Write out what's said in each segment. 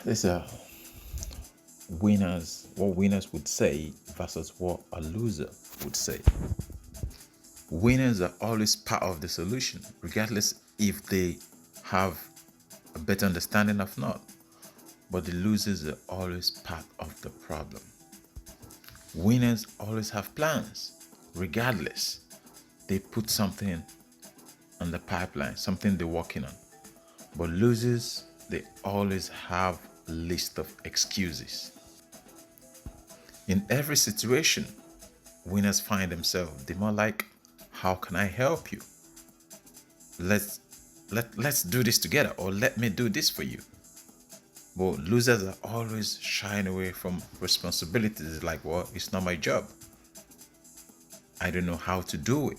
These are winners, what winners would say versus what a loser would say. Winners are always part of the solution, regardless if they have a better understanding of not. But the losers are always part of the problem. Winners always have plans, regardless. They put something on the pipeline, something they're working on. But losers, they always have a list of excuses. In every situation, winners find themselves, they're more like, how can I help you? Let's do this together, or let me do this for you. But losers are always shying away from responsibilities, like, well, it's not my job. I don't know how to do it.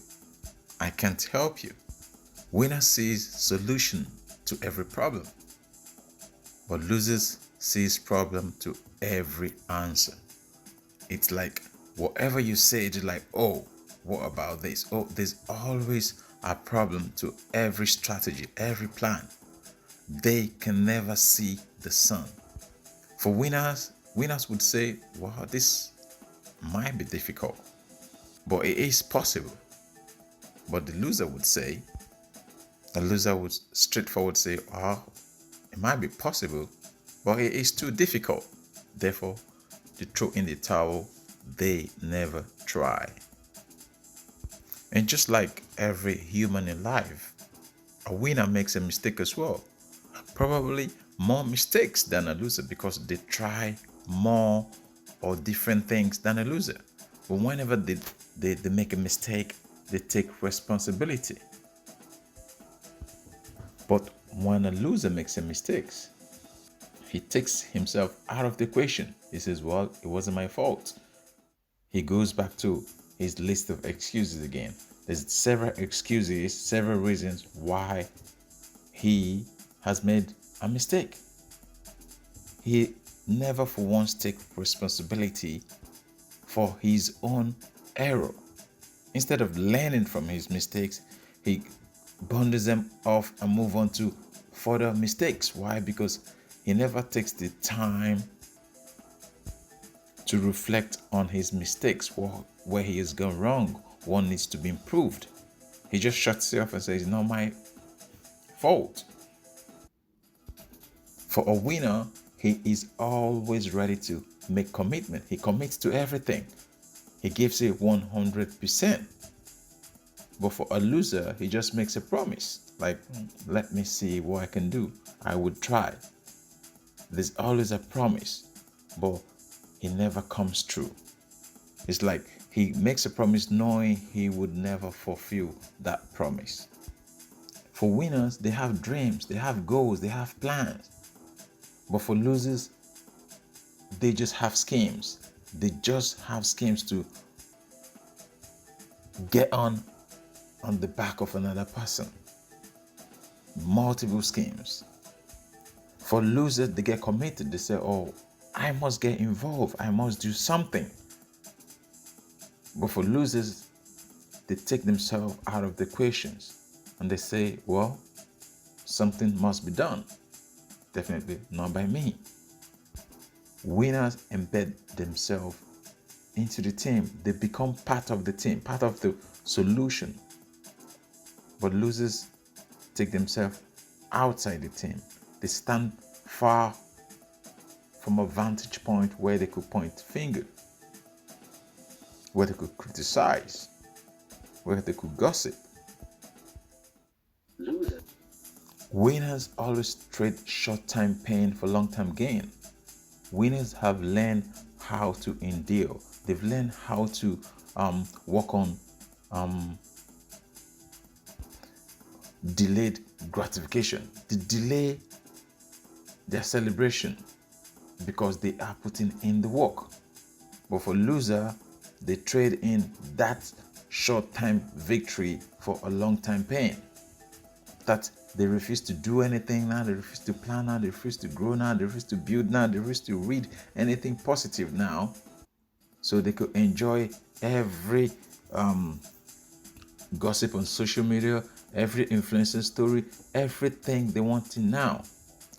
I can't help you. Winner sees solution to every problem, but losers sees problem to every answer. It's like whatever you say, it's like, oh, what about this? Oh, there's always a problem to every strategy, every plan. They can never see the sun. For winners would say, wow, this might be difficult, but it is possible. But the loser would straightforward say, oh, it might be possible, but it is too difficult. Therefore, they throw in the towel, they never try. And just like every human in life, a winner makes a mistake as well. Probably more mistakes than a loser because they try more or different things than a loser. But whenever they make a mistake, they take responsibility. But when a loser makes a mistake, he takes himself out of the equation. He says, well, it wasn't my fault. He goes back to his list of excuses again. There's several excuses, several reasons why he has made a mistake. He never for once takes responsibility for his own error. Instead of learning from his mistakes, he bundles them off and move on to further mistakes. Why? Because he never takes the time to reflect on his mistakes, where he has gone wrong, what needs to be improved. He just shuts it off and says, it's not my fault. For a winner, he is always ready to make commitment. He commits to everything. He gives it 100%. But for a loser, he just makes a promise. Like, let me see what I can do. I would try. There's always a promise, but he never comes true. It's like he makes a promise knowing he would never fulfill that promise. For winners, they have dreams, they have goals, they have plans. But for losers, they just have schemes. They just have schemes to get on the back of another person. Multiple schemes. For losers, they get committed. They say, oh, I must get involved. I must do something. But for losers, they take themselves out of the equations and they say, well, something must be done. Definitely not by me. Winners embed themselves into the team. They become part of the team, part of the solution. But losers take themselves outside the team. They stand far from a vantage point where they could point finger, where they could criticize, where they could gossip. Winners always trade short-term pain for long-term gain. Winners have learned how to endure. They've learned how to work on delayed gratification. They delay their celebration because they are putting in the work. But for loser, they trade in that short-time victory for a long-time pain. That they refuse to do anything now, they refuse to plan now, they refuse to grow now, they refuse to build now, they refuse to read anything positive now, so they could enjoy every gossip on social media, every influencer story, everything they want to now.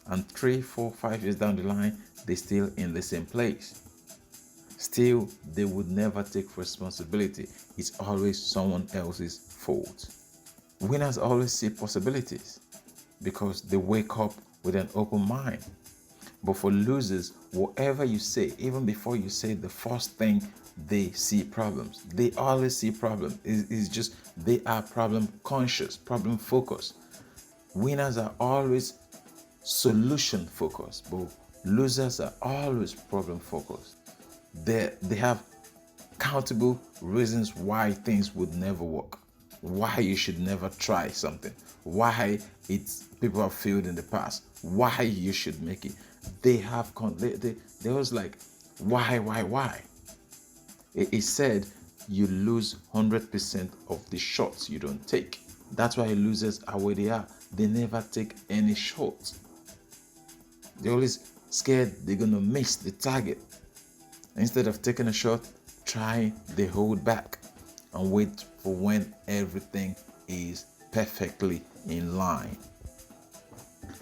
And 3, 4, 5 years down the line, they're still in the same place. Still, they would never take responsibility. It's always someone else's fault. Winners always see possibilities because they wake up with an open mind. But for losers, whatever you say, even before you say the first thing, they see problems. They always see problems. It's just they are problem conscious, problem focused. Winners are always solution focused, but losers are always problem focused. They have countable reasons why things would never work, why you should never try something, why it's people have failed in the past, why you should make it. They have they was like why. It said you lose 100% of the shots you don't take. That's why losers are where they are. They never take any shots. They're always scared they're gonna miss the target. Instead of taking a shot, they hold back and wait for when everything is perfectly in line.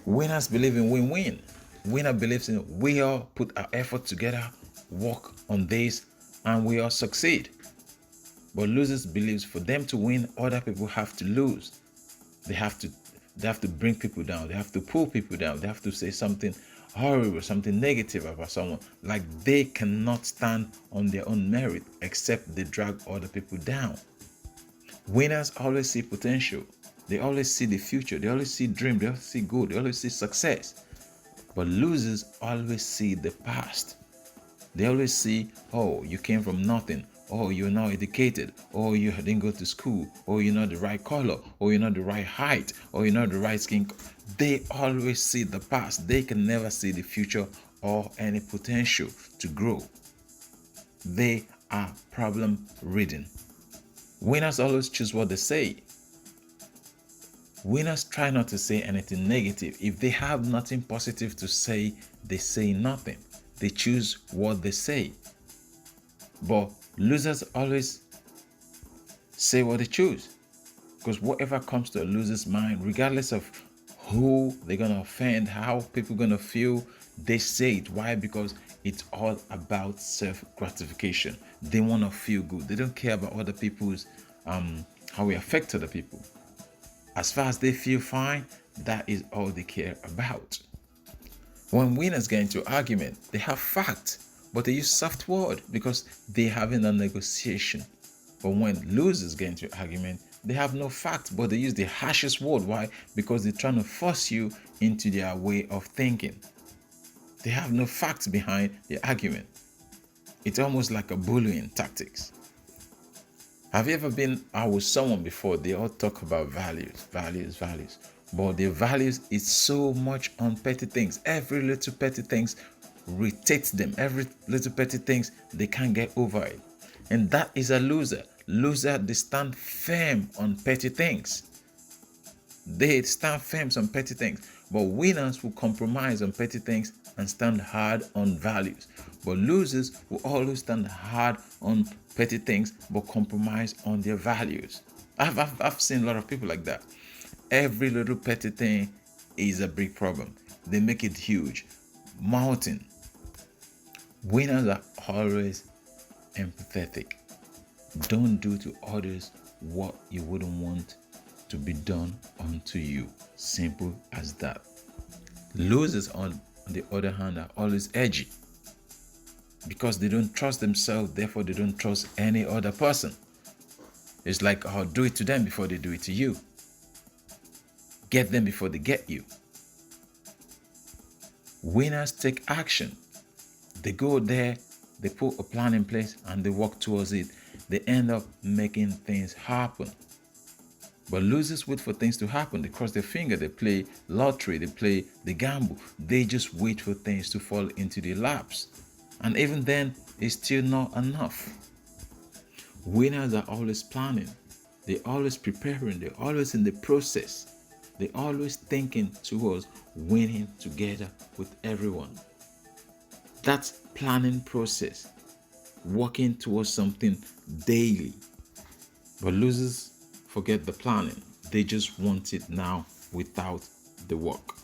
Winners believe in win-win. Winner believes in we all put our effort together, work on this, and we all succeed. But losers believes for them to win, other people have to lose. They have to bring people down. They have to pull people down. They have to say something horrible, something negative about someone. Like they cannot stand on their own merit except they drag other people down. Winners always see potential. They always see the future. They always see dream. They always see good. They always see success. But losers always see the past. They always see, oh, you came from nothing. Oh, you're not educated. Oh, you didn't go to school. Oh, you're not the right color. Oh, you're not the right height. Oh, you're not the right skin. They always see the past. They can never see the future or any potential to grow. They are problem ridden. Winners always choose what they say. Winners try not to say anything negative. If they have nothing positive to say, they say nothing. They choose what they say. But losers always say what they choose. Because whatever comes to a loser's mind, regardless of who they're going to offend, how people are going to feel, they say it. Why? Because it's all about self-gratification. They want to feel good. They don't care about other people's, how we affect other people. As far as they feel fine, that is all they care about. When winners get into argument, they have facts, but they use soft word because they're having a negotiation. But when losers get into argument, they have no facts, but they use the harshest word. Why? Because they're trying to force you into their way of thinking. They have no facts behind the argument. It's almost like a bullying tactics. Have you ever been out with someone before? They all talk about values. But their values is so much on petty things. Every little petty things irritates them. Every little petty things, they can't get over it. And that is a loser. Loser, they stand firm on petty things. They stand firm on petty things. But winners will compromise on petty things and stand hard on values. But losers will always stand hard on petty things but compromise on their values. I've seen a lot of people like that. Every little petty thing is a big problem. They make it huge. Mountain. Winners are always empathetic. Don't do to others what you wouldn't want to be done unto you. Simple as that. Losers, on the other hand, are always edgy because they don't trust themselves, therefore they don't trust any other person. It's like, oh, do it to them before they do it to you. Get them before they get you. Winners take action. They go there, they put a plan in place and they work towards it. They end up making things happen. But losers wait for things to happen. They cross their finger, they play lottery, they gamble. They just wait for things to fall into their laps. And even then, it's still not enough. Winners are always planning. They're always preparing. They're always in the process. They're always thinking towards winning together with everyone. That's planning process. Working towards something daily. But losers forget the planning. They just want it now without the work.